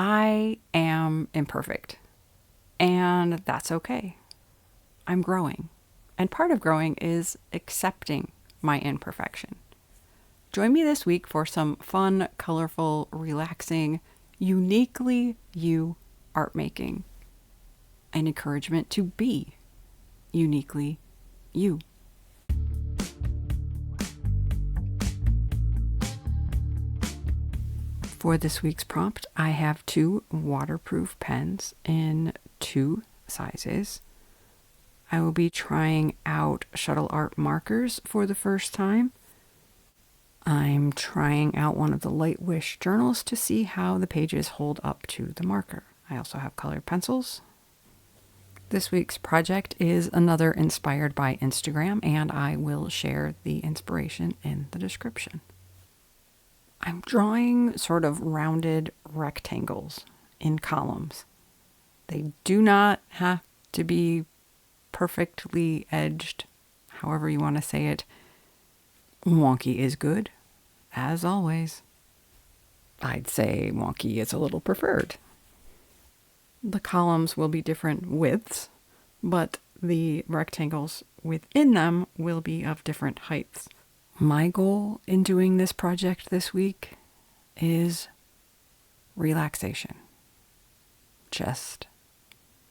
I am imperfect, and that's okay. I'm growing, and part of growing is accepting my imperfection. Join me this week for some fun, colorful, relaxing, uniquely you art making. An encouragement to be uniquely you. For this week's prompt, I have 2 waterproof pens in 2 sizes. I will be trying out Shuttle Art Markers for the first time. I'm trying out one of the Light Wish journals to see how the pages hold up to the marker. I also have colored pencils. This week's project is another inspired by Instagram, and I will share the inspiration in the description. I'm drawing sort of rounded rectangles in columns. They do not have to be perfectly edged, however you want to say it. Wonky is good, as always. I'd say wonky is a little preferred. The columns will be different widths, but the rectangles within them will be of different heights. My goal in doing this project this week is relaxation. Just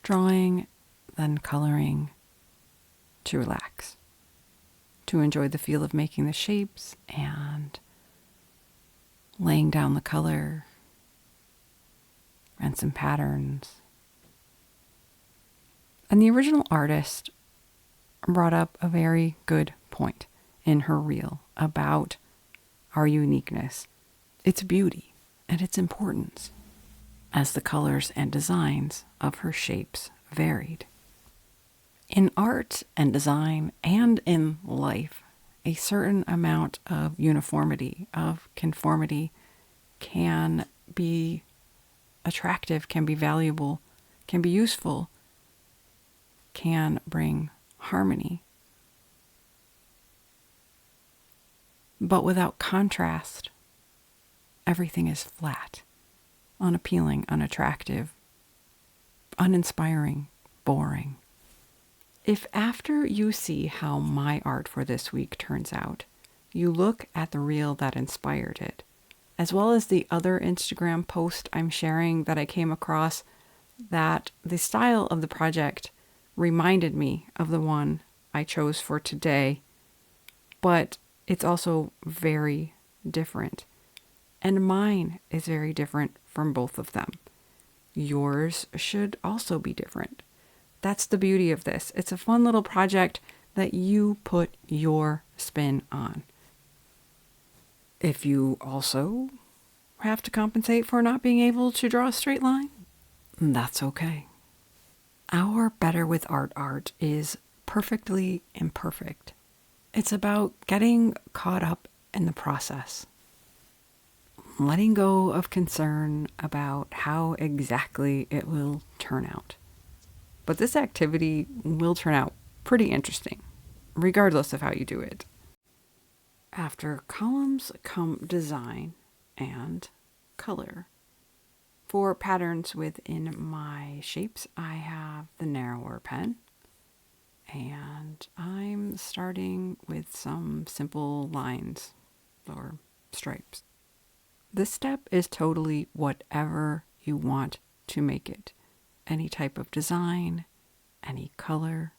drawing, then coloring to relax, to enjoy the feel of making the shapes and laying down the color and some patterns. And the original artist brought up a very good point in her reel about our uniqueness, its beauty, and its importance, as the colors and designs of her shapes varied. In art and design and in life, a certain amount of uniformity, of conformity can be attractive, can be valuable, can be useful, can bring harmony. But without contrast, everything is flat, unappealing, unattractive, uninspiring, boring. If after you see how my art for this week turns out, you look at the reel that inspired it, as well as the other Instagram post I'm sharing that I came across, that the style of the project reminded me of the one I chose for today, but it's also very different. And mine is very different from both of them. Yours should also be different. That's the beauty of this. It's a fun little project that you put your spin on. If you also have to compensate for not being able to draw a straight line, that's okay. Our Better with Art is perfectly imperfect. It's about getting caught up in the process, letting go of concern about how exactly it will turn out. But this activity will turn out pretty interesting, regardless of how you do it. After columns come design and color. For patterns within my shapes, I have the narrower pen. And I'm starting with some simple lines or stripes. This step is totally whatever you want to make it. Any type of design, any color.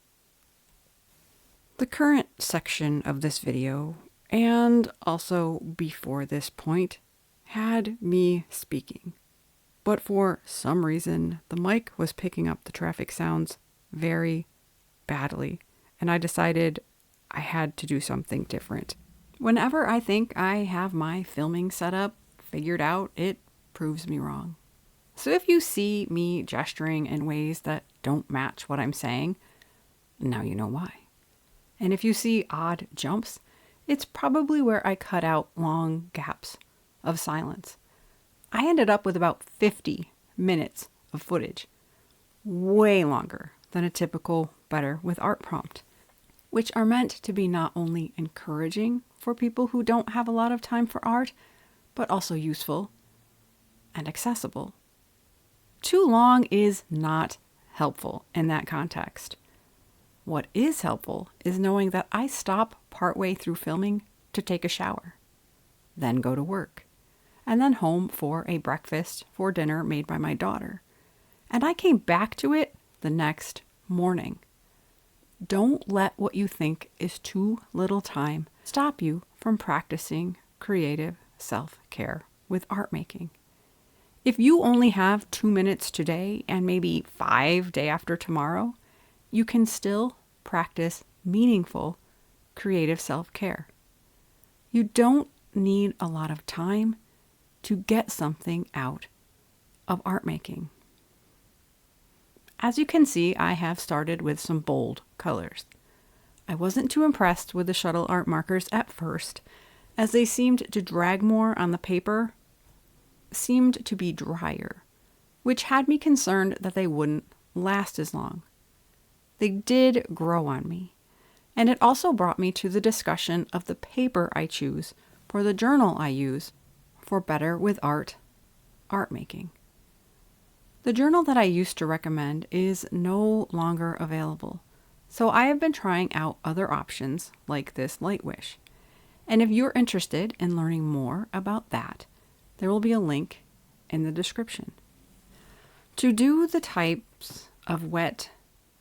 The current section of this video, and also before this point, had me speaking. But for some reason, the mic was picking up the traffic sounds very badly, and I decided I had to do something different. Whenever I think I have my filming setup figured out, it proves me wrong. So if you see me gesturing in ways that don't match what I'm saying, now you know why. And if you see odd jumps, it's probably where I cut out long gaps of silence. I ended up with about 50 minutes of footage, way longer than a typical Better with Art prompt, which are meant to be not only encouraging for people who don't have a lot of time for art, but also useful and accessible. Too long is not helpful in that context. What is helpful is knowing that I stop partway through filming to take a shower, then go to work, and then home for a breakfast for dinner made by my daughter. And I came back to it the next morning. Don't let what you think is too little time stop you from practicing creative self-care with art making. If you only have 2 minutes today and maybe 5 day after tomorrow, you can still practice meaningful creative self-care. You don't need a lot of time to get something out of art making. As you can see, I have started with some bold colors. I wasn't too impressed with the Shuttle Art Markers at first, as they seemed to drag more on the paper, seemed to be drier, which had me concerned that they wouldn't last as long. They did grow on me, and it also brought me to the discussion of the paper I choose for the journal I use for Better with Art making. The journal that I used to recommend is no longer available, so I have been trying out other options like this Lightwish. And if you're interested in learning more about that, there will be a link in the description. To do the types of wet,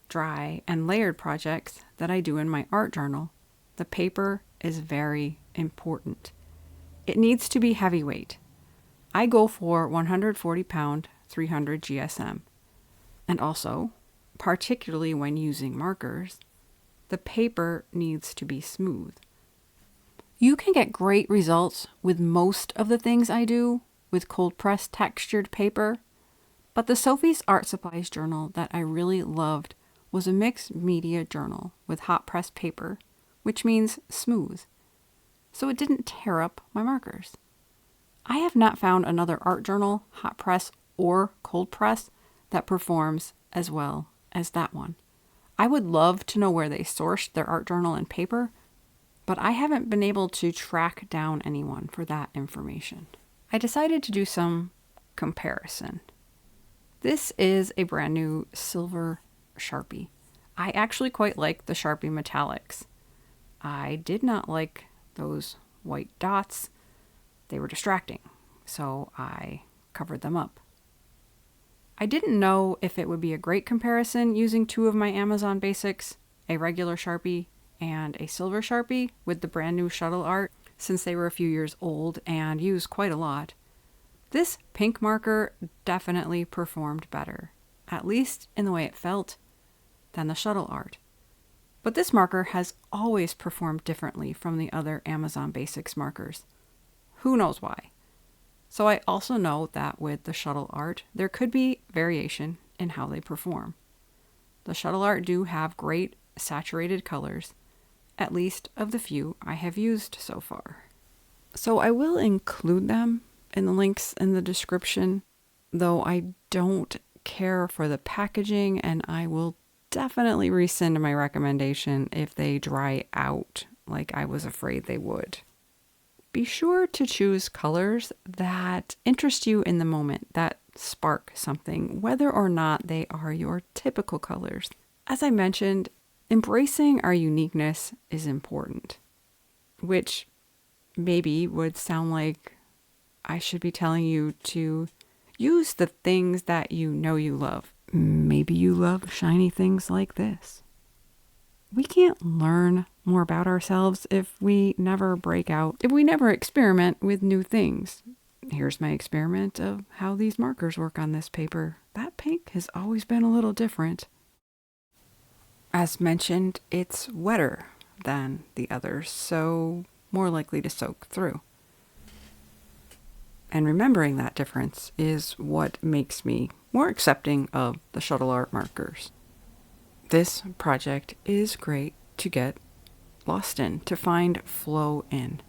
dry, and layered projects that I do in my art journal, the paper is very important. It needs to be heavyweight. I go for 140 pound 300 GSM. And also, particularly when using markers, the paper needs to be smooth. You can get great results with most of the things I do with cold press textured paper, but the Sophie's Art Supplies journal that I really loved was a mixed media journal with hot press paper, which means smooth, so it didn't tear up my markers. I have not found another art journal, hot press or cold press, that performs as well as that one. I would love to know where they sourced their art journal and paper, but I haven't been able to track down anyone for that information. I decided to do some comparison. This is a brand new silver Sharpie. I actually quite like the Sharpie metallics. I did not like those white dots. They were distracting, so I covered them up. I didn't know if it would be a great comparison using two of my Amazon basics, a regular Sharpie and a silver Sharpie with the brand new Shuttle Art, since they were a few years old and used quite a lot. This pink marker definitely performed better, at least in the way it felt, than the Shuttle Art. But this marker has always performed differently from the other Amazon Basics markers. Who knows why? So I also know that with the Shuttle Art, there could be variation in how they perform. The Shuttle Art do have great saturated colors, at least of the few I have used so far. So I will include them in the links in the description, though I don't care for the packaging, and I will definitely rescind my recommendation if they dry out like I was afraid they would. Be sure to choose colors that interest you in the moment, that spark something, whether or not they are your typical colors. As I mentioned, embracing our uniqueness is important, which maybe would sound like I should be telling you to use the things that you know you love. Maybe you love shiny things like this. We can't learn more about ourselves if we never break out, if we never experiment with new things. Here's my experiment of how these markers work on this paper. That pink has always been a little different. As mentioned, it's wetter than the others, so more likely to soak through. And remembering that difference is what makes me more accepting of the Shuttle Art Markers. This project is great to get lost in, to find flow in.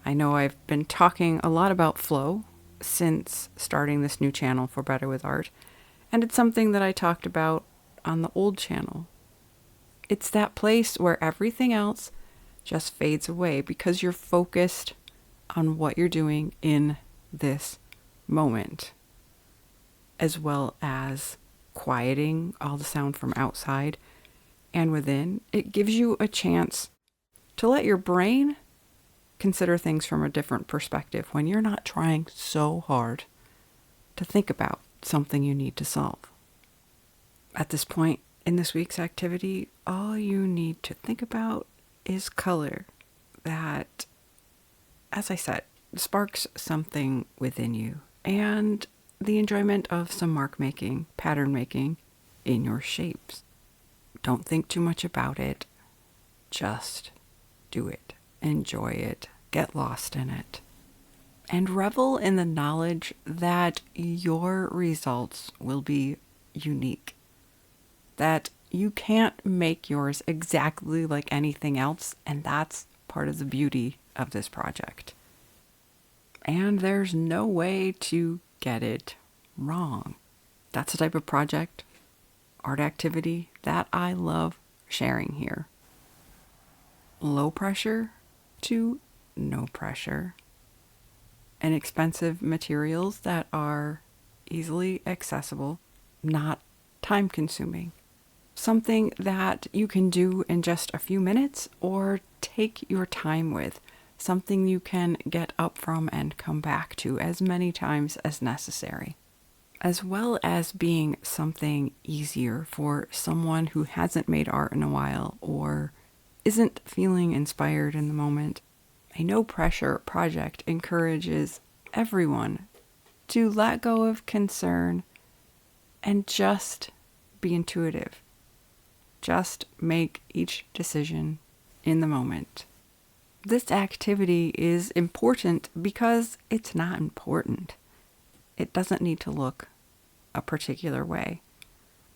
I know I've been talking a lot about flow since starting this new channel for Better with Art, and it's something that I talked about on the old channel. It's that place where everything else just fades away because you're focused on what you're doing in this moment. as well as quieting all the sound from outside and within, it gives you a chance to let your brain consider things from a different perspective when you're not trying so hard to think about something you need to solve. At this point in this week's activity, all you need to think about is color that, as I said, sparks something within you and the enjoyment of some mark making, pattern making in your shapes. Don't think too much about it. Just do it. Enjoy it. Get lost in it. And revel in the knowledge that your results will be unique. That you can't make yours exactly like anything else, and that's part of the beauty of this project. And there's no way to get it wrong. That's the type of project, art activity, that I love sharing here. Low pressure to no pressure. Inexpensive materials that are easily accessible, not time consuming. Something that you can do in just a few minutes or take your time with. Something you can get up from and come back to as many times as necessary. As well as being something easier for someone who hasn't made art in a while or isn't feeling inspired in the moment. A no-pressure project encourages everyone to let go of concern and just be intuitive. Just make each decision in the moment. This activity is important because it's not important. It doesn't need to look a particular way.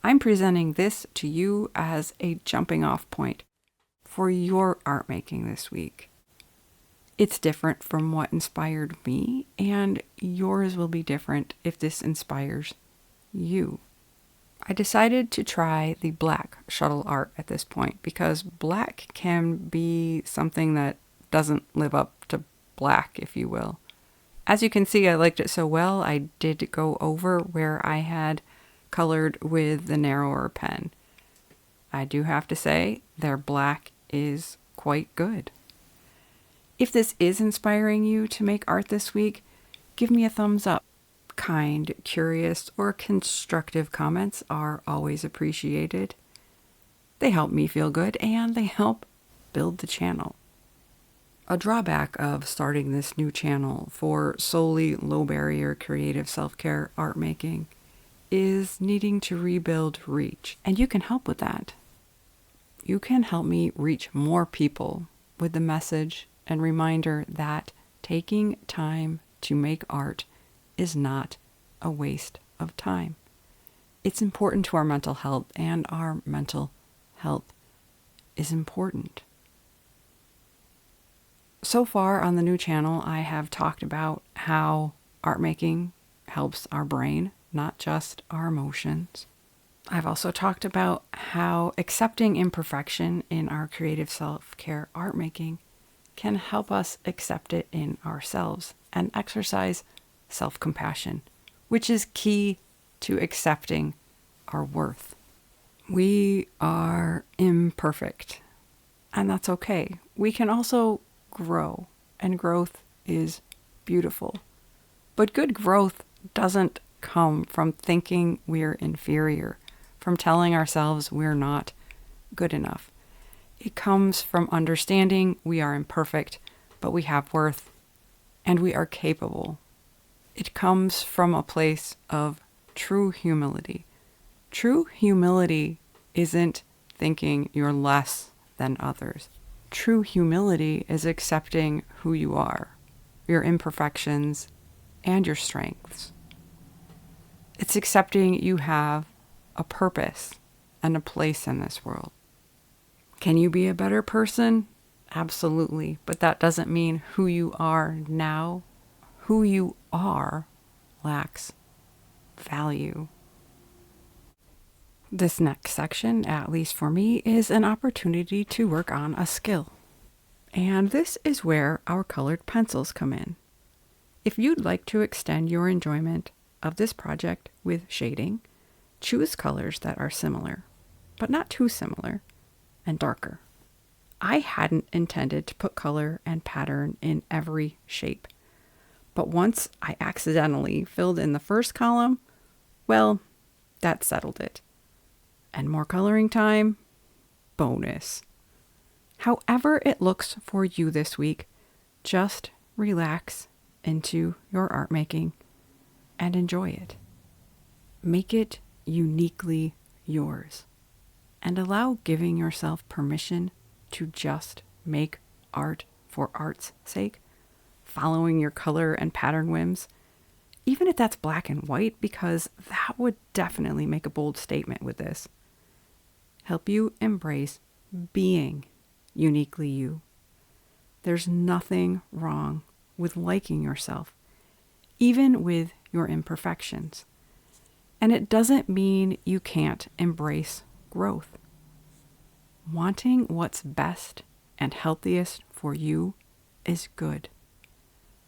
I'm presenting this to you as a jumping off point for your art making this week. It's different from what inspired me, and yours will be different if this inspires you. I decided to try the black shuttle art at this point because black can be something that doesn't live up to black, if you will. As you can see, I liked it so well, I did go over where I had colored with the narrower pen. I do have to say, their black is quite good. If this is inspiring you to make art this week, give me a thumbs up. Kind, curious, or constructive comments are always appreciated. They help me feel good and they help build the channel. A drawback of starting this new channel for solely low barrier creative self-care art making is needing to rebuild reach, and you can help with that. You can help me reach more people with the message and reminder that taking time to make art is not a waste of time. It's important to our mental health, and our mental health is important. So far on the new channel, I have talked about how art making helps our brain, not just our emotions. I've also talked about how accepting imperfection in our creative self-care art making can help us accept it in ourselves and exercise self-compassion, which is key to accepting our worth. We are imperfect, and that's okay. We can also grow, and growth is beautiful. But good growth doesn't come from thinking we're inferior, from telling ourselves we're not good enough. It comes from understanding we are imperfect, but we have worth, and we are capable. It comes from a place of true humility. True humility isn't thinking you're less than others. True humility is accepting who you are, your imperfections, and your strengths. It's accepting you have a purpose and a place in this world. Can you be a better person? Absolutely, but that doesn't mean who you are now. Who you are lacks value. This next section, at least for me, is an opportunity to work on a skill. And this is where our colored pencils come in. If you'd like to extend your enjoyment of this project with shading, choose colors that are similar, but not too similar, and darker. I hadn't intended to put color and pattern in every shape, but once I accidentally filled in the first column, well, that settled it. And more coloring time? Bonus. However it looks for you this week, just relax into your art making and enjoy it. Make it uniquely yours and allow giving yourself permission to just make art for art's sake, following your color and pattern whims, even if that's black and white, because that would definitely make a bold statement with this. Help you embrace being uniquely you. There's nothing wrong with liking yourself, even with your imperfections. And it doesn't mean you can't embrace growth. Wanting what's best and healthiest for you is good.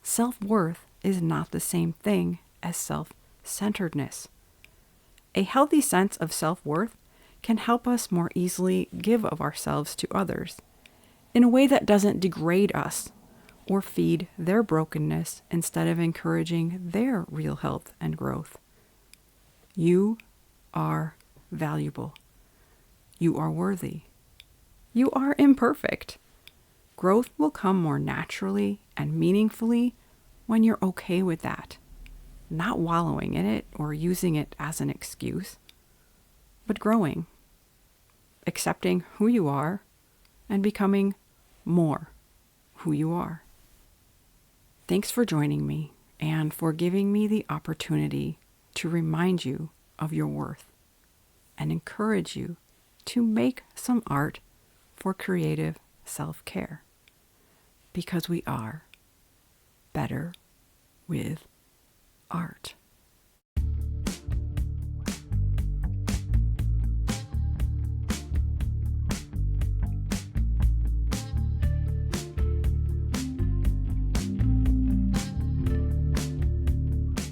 Self-worth is not the same thing as self-centeredness. A healthy sense of self-worth can help us more easily give of ourselves to others in a way that doesn't degrade us or feed their brokenness instead of encouraging their real health and growth. You are valuable. You are worthy. You are imperfect. Growth will come more naturally and meaningfully when you're okay with that, not wallowing in it or using it as an excuse, but growing, accepting who you are and becoming more who you are. Thanks for joining me and for giving me the opportunity to remind you of your worth and encourage you to make some art for creative self-care, because we are better with art.